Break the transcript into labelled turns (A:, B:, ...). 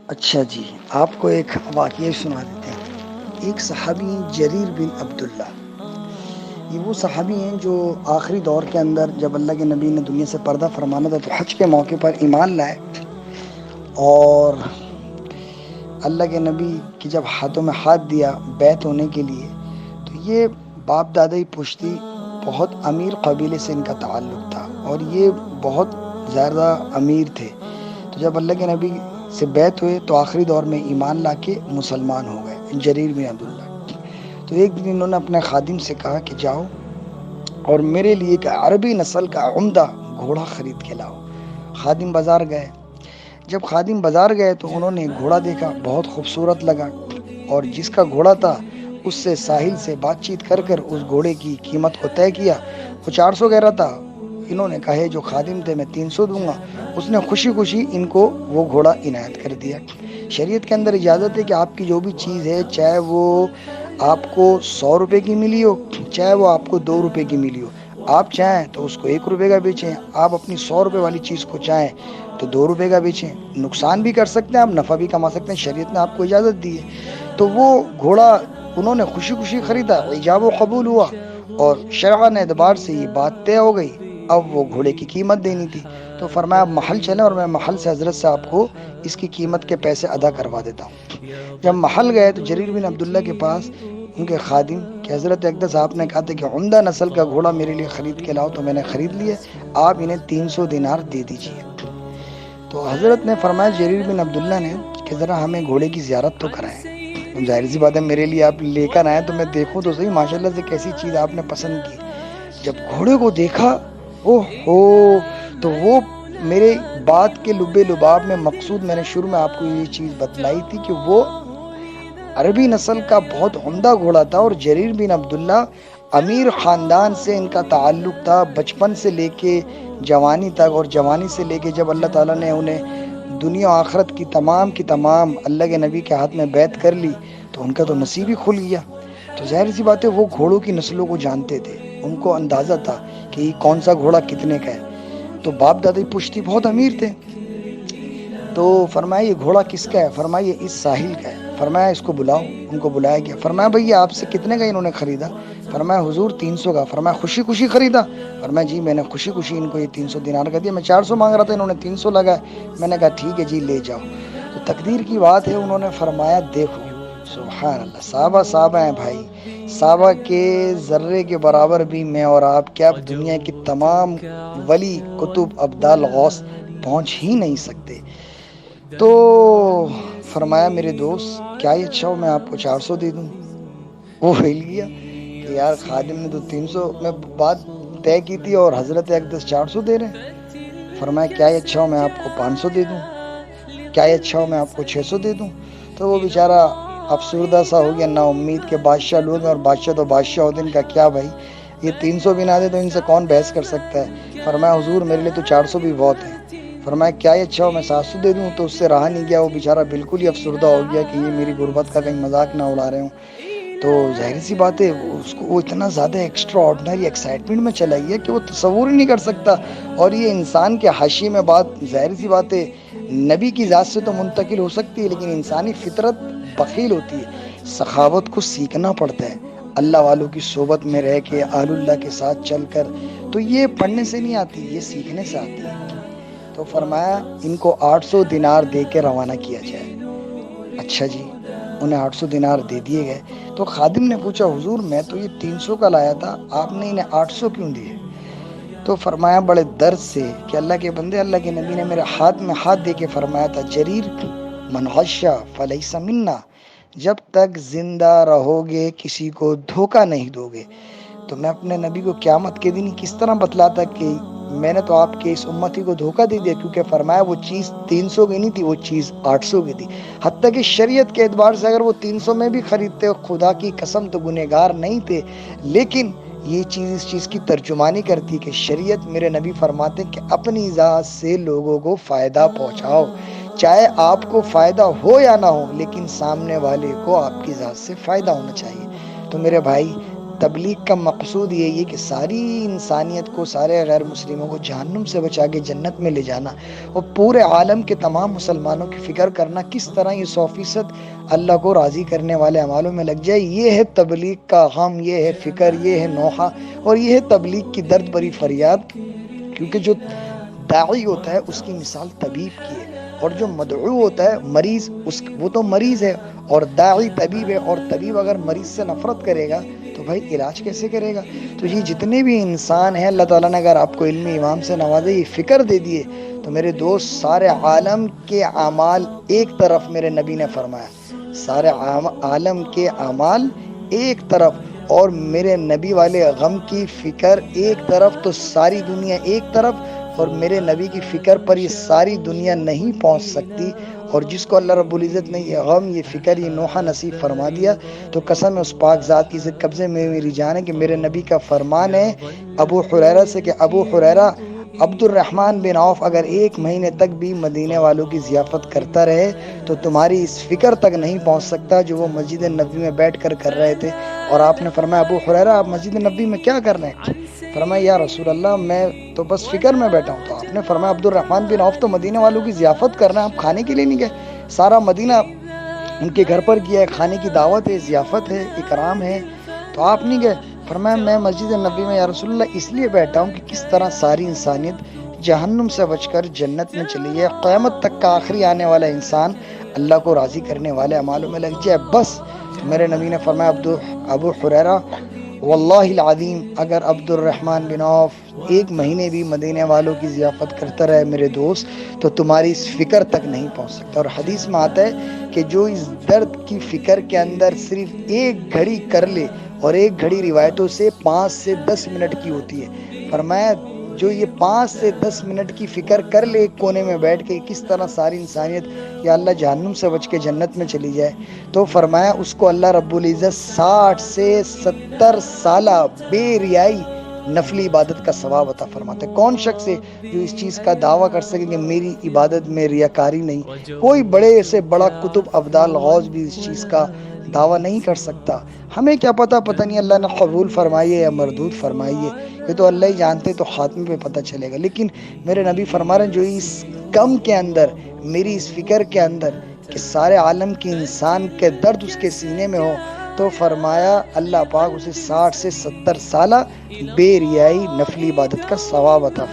A: اچھا جی، آپ کو ایک واقعہ سنا دیتے ہیں۔ ایک صحابی ہیں جریر بن عبداللہ، یہ وہ صحابی ہیں جو آخری دور کے اندر جب اللہ کے نبی نے دنیا سے پردہ فرمانا تھا تو حج کے موقع پر ایمان لائے، اور اللہ کے نبی کی جب ہاتھوں میں ہاتھ دیا بیعت ہونے کے لیے، تو یہ باپ دادا پشتی بہت امیر قبیلے سے ان کا تعلق تھا، اور یہ بہت زیادہ امیر تھے۔ تو جب اللہ کے نبی سے بیعت ہوئے تو آخری دور میں ایمان لا کے مسلمان ہو گئے جریر بن عبداللہ۔ تو ایک دن انہوں نے اپنے خادم سے کہا کہ جاؤ اور میرے لیے ایک عربی نسل کا عمدہ گھوڑا خرید کے لاؤ۔ خادم بازار گئے۔ جب خادم بازار گئے تو انہوں نے گھوڑا دیکھا، بہت خوبصورت لگا، اور جس کا گھوڑا تھا اس سے ساحل سے بات چیت کر کر اس گھوڑے کی قیمت کو طے کیا۔ وہ 400 کہہ رہا تھا، انہوں نے کہا جو خادم تھے میں 300 دوں گا۔ اس نے خوشی خوشی ان کو وہ گھوڑا عنایت کر دیا۔ شریعت کے اندر اجازت ہے کہ آپ کی جو بھی چیز ہے، چاہے وہ آپ کو 100 روپے کی ملی ہو، چاہے وہ آپ کو 2 روپے کی ملی ہو، آپ چاہیں تو اس کو 1 روپے کا بیچیں، آپ اپنی 100 روپے والی چیز کو چاہیں تو 2 روپے کا بیچیں۔ نقصان بھی کر سکتے ہیں آپ، نفع بھی کما سکتے ہیں، شریعت نے آپ کو اجازت دی ہے۔ تو وہ گھوڑا انہوں نے خوشی خوشی خریدا، ایجاب و قبول ہوا، اور شرعن اعتبار سے یہ بات طے ہو گئی۔ اب وہ گھوڑے کی قیمت دینی تھی، تو فرمایا اب محل چلیں اور میں محل سے حضرت سے آپ کو اس کی قیمت کے پیسے ادا کروا دیتا ہوں۔ جب محل گئے تو جریر بن عبداللہ کے پاس ان کے خادم کہ حضرت اقدس آپ نے کہا تھا کہ عمدہ نسل کا گھوڑا میرے لیے خرید کے لاؤ، تو میں نے خرید لیا، آپ انہیں 300 دینار دے دیجیے۔ تو حضرت نے فرمایا جریر بن عبداللہ نے کہ ذرا ہمیں گھوڑے کی زیارت تو کرائیں۔ ظاہر سی بات ہے میرے لیے آپ لے کر آئیں تو میں دیکھوں تو صحیح ماشاءاللہ سے کیسی چیز آپ نے پسند کی۔ جب گھوڑے کو دیکھا، اوہ ہو، تو وہ میرے بات کے لبے لباب میں مقصود میں نے شروع میں آپ کو یہ چیز بتلائی تھی کہ وہ عربی نسل کا بہت عمدہ گھوڑا تھا، اور جریر بن عبداللہ امیر خاندان سے ان کا تعلق تھا بچپن سے لے کے جوانی تک، اور جوانی سے لے کے جب اللہ تعالیٰ نے انہیں دنیا و آخرت کی تمام اللہ کے نبی کے ہاتھ میں بیعت کر لی تو ان کا تو نصیب ہی کھل گیا۔ تو ظاہر سی بات ہے وہ گھوڑوں کی نسلوں کو جانتے تھے، ان کو اندازہ تھا کہ یہ کون سا گھوڑا کتنے کا ہے۔ تو باپ دادی پشتی بہت امیر تھے، تو فرمایا یہ گھوڑا کس کا ہے؟ فرمایا یہ اس ساحل کا ہے۔ فرمایا اس کو بلاؤ۔ ان کو بلایا گیا۔ فرمایا بھیا آپ سے کتنے کا انہوں نے خریدا؟ فرمایا حضور 300 کا۔ فرمایا خوشی خوشی خریدا؟ فرمایا جی میں نے خوشی خوشی ان کو یہ 300 دینار کا دیا، میں 400 مانگ رہا تھا، انہوں نے 300 لگا، میں نے کہا ٹھیک ہے جی لے جاؤ۔ تو تقدیر کی بات ہے، انہوں نے فرمایا دیکھو سبحان اللہ، صحابہ ہیں بھائی، صحابہ کے ذرے کے برابر بھی میں اور آپ کیا دنیا کی تمام ولی کتب ابدال غوث پہنچ ہی نہیں سکتے۔ تو فرمایا میرے دوست کیا یہ اچھا ہو میں آپ کو 400 دے دوں؟ وہ ہل گیا کہ یار خادم نے تو 300 میں بات طے کی تھی اور حضرت اقدس 400 دے رہے ہیں۔ فرمایا کیا یہ اچھا ہو میں آپ کو 500 دے دوں؟ کیا یہ اچھا ہو میں آپ کو 600 دے دوں؟ تو وہ بیچارہ افسردہ سا ہو گیا، نا امید کے بادشاہ لوگ ہیں، اور بادشاہ تو بادشاہ ہوتے ہیں، ان کا کیا بھائی یہ 300 بھی نہ دے تو ان سے کون بحث کر سکتا ہے۔ فرمایا حضور میرے لیے تو 400 بھی بہت ہے۔ فرمایا کیا یہ اچھا ہو میں 700 دے دوں؟ تو اس سے رہا نہیں گیا، وہ بیچارہ بالکل ہی افسردہ ہو گیا کہ یہ میری غربت کا کہیں مذاق نہ اڑا رہے ہوں۔ تو ظاہر سی بات ہے اس کو وہ اتنا زیادہ ایکسٹرا آرڈنری ایکسائٹمنٹ میں چلا گیا کہ وہ تصور ہی نہیں کر سکتا۔ اور یہ انسان کے حاشیے میں بات، ظاہر سی بات ہے نبی کی ذات سے تو منتقل ہو سکتی ہے، لیکن انسانی فطرت بخیل ہوتی ہے، سخاوت کو سیکھنا پڑتا ہے، اللہ والوں کی صحبت میں رہ کے اہل اللہ کے ساتھ چل کر، تو یہ پڑھنے سے نہیں آتی، یہ سیکھنے سے آتی ہے۔ تو فرمایا ان کو 800 دینار دے کے روانہ کیا جائے۔ اچھا جی، انہیں 800 دینار دے دیے گئے۔ تو خادم نے پوچھا حضور میں تو یہ 300 کا لایا تھا، آپ نے انہیں 800 کیوں دیے؟ تو فرمایا بڑے درد سے کہ اللہ کے بندے، اللہ کے نبی نے میرے ہاتھ میں ہاتھ دے کے فرمایا تھا جریر من غش فلیس منا، جب تک زندہ رہو گے کسی کو دھوکہ نہیں دو گے۔ تو میں اپنے نبی کو قیامت کے دن کس طرح بتلاتا کہ میں نے تو آپ کے اس امتی کو دھوکہ دے دیا، کیونکہ فرمایا وہ چیز 300 کی نہیں تھی، وہ چیز 800 کی تھی۔ حتیٰ کہ شریعت کے اعتبار سے اگر وہ 300 میں بھی خریدتے، خدا کی قسم تو گنہگار نہیں تھے، لیکن یہ چیز اس چیز کی ترجمانی کرتی کہ شریعت، میرے نبی فرماتے کہ اپنی ذات سے لوگوں کو فائدہ پہنچاؤ، چاہے آپ کو فائدہ ہو یا نہ ہو، لیکن سامنے والے کو آپ کی ذات سے فائدہ ہونا چاہیے۔ تو میرے بھائی تبلیغ کا مقصود یہی ہے کہ ساری انسانیت کو، سارے غیر مسلموں کو جہنم سے بچا کے جنت میں لے جانا، اور پورے عالم کے تمام مسلمانوں کی فکر کرنا کس طرح یہ 100% اللہ کو راضی کرنے والے اعمالوں میں لگ جائے۔ یہ ہے تبلیغ کا غم، یہ ہے فکر، یہ ہے نوحہ، اور یہ ہے تبلیغ کی درد بھری فریاد۔ کیونکہ جو داعی ہوتا ہے اس کی مثال طبیب کی ہے، اور جو مدعو ہوتا ہے مریض، وہ تو مریض ہے، اور داعی طبیب ہے، اور طبیب اگر مریض سے نفرت کرے گا تو بھائی علاج کیسے کرے گا؟ تو یہ جتنے بھی انسان ہیں، اللہ تعالیٰ نے اگر آپ کو علم امام سے نوازے، یہ فکر دے دیے، تو میرے دوست سارے عالم کے اعمال ایک طرف، میرے نبی نے فرمایا سارے عالم کے اعمال ایک طرف، اور میرے نبی والے غم کی فکر ایک طرف، تو ساری دنیا ایک طرف، اور میرے نبی کی فکر پر یہ ساری دنیا نہیں پہنچ سکتی۔ اور جس کو اللہ رب العزت نے یہ غم، یہ فکر، یہ نوحہ نصیب فرما دیا، تو قسم ہے اس پاک ذات کی قبضے میں میری جان ہے کہ میرے نبی کا فرمان ہے ابو حریرہ سے کہ ابو حریرہ، عبد الرحمن بن عوف اگر 1 مہینے تک بھی مدینے والوں کی ضیافت کرتا رہے تو تمہاری اس فکر تک نہیں پہنچ سکتا جو وہ مسجد نبوی میں بیٹھ کر رہے تھے۔ اور آپ نے فرمایا ابو حریرہ آپ مسجد نبوی میں کیا کر رہے ہیں؟ فرمایا یا رسول اللہ میں تو بس فکر میں بیٹھا ہوں۔ تو آپ نے فرمایا عبد الرحمن بن عوف تو مدینے والوں کی ضیافت کر رہے ہیں، آپ کھانے کے لیے نہیں گئے؟ سارا مدینہ ان کے گھر پر گیا ہے، کھانے کی دعوت ہے، ضیافت ہے، اکرام ہے، تو آپ نہیں گئے؟ فرمایا میں مسجد نبوی میں یا رسول اللہ اس لیے بیٹھا ہوں کہ کس طرح ساری انسانیت جہنم سے بچ کر جنت میں چلی جائے، قیامت تک کا آخری آنے والا انسان اللہ کو راضی کرنے والے اعمالوں میں لگ جائے بس۔ تو میرے نبی نے فرمایا ابو حریرہ واللہ العظیم اگر عبد الرحمن بن عوف 1 مہینے بھی مدینے والوں کی ضیافت کرتا رہے میرے دوست تو تمہاری اس فکر تک نہیں پہنچ سکتا۔ اور حدیث میں آتا ہے کہ جو اس درد کی فکر کے اندر صرف 1 گھڑی کر لے، اور 1 گھڑی روایتوں سے 5 سے 10 منٹ کی ہوتی ہے، فرمایا جو یہ 5 سے 10 منٹ کی فکر کر لے ایک کونے میں بیٹھ کے کس طرح ساری انسانیت یا اللہ جہنم سے بچ کے جنت میں چلی جائے، تو فرمایا اس کو اللہ رب العزت 60 سے 70 سالہ بے ریائی نفلی عبادت کا ثواب عطا فرماتے۔ کون شخص ہے جو اس چیز کا دعویٰ کر سکے کہ میری عبادت میں ریاکاری نہیں؟ کوئی بڑے سے بڑا کتب ابدال غوث بھی اس چیز کا دعویٰ نہیں کر سکتا۔ ہمیں کیا پتہ نہیں اللہ نے قبول فرمائیے یا مردود فرمائیے، یہ تو اللہ ہی جانتے، تو خاتمے پہ پتہ چلے گا۔ لیکن میرے نبی فرما رہے ہیں جو اس غم کے اندر، میری اس فکر کے اندر کہ سارے عالم کے انسان کے درد اس کے سینے میں ہو، تو فرمایا اللہ پاک اسے 60 سے 70 سالہ بے ریائی نفلی عبادت کا ثواب عطا فرمائے۔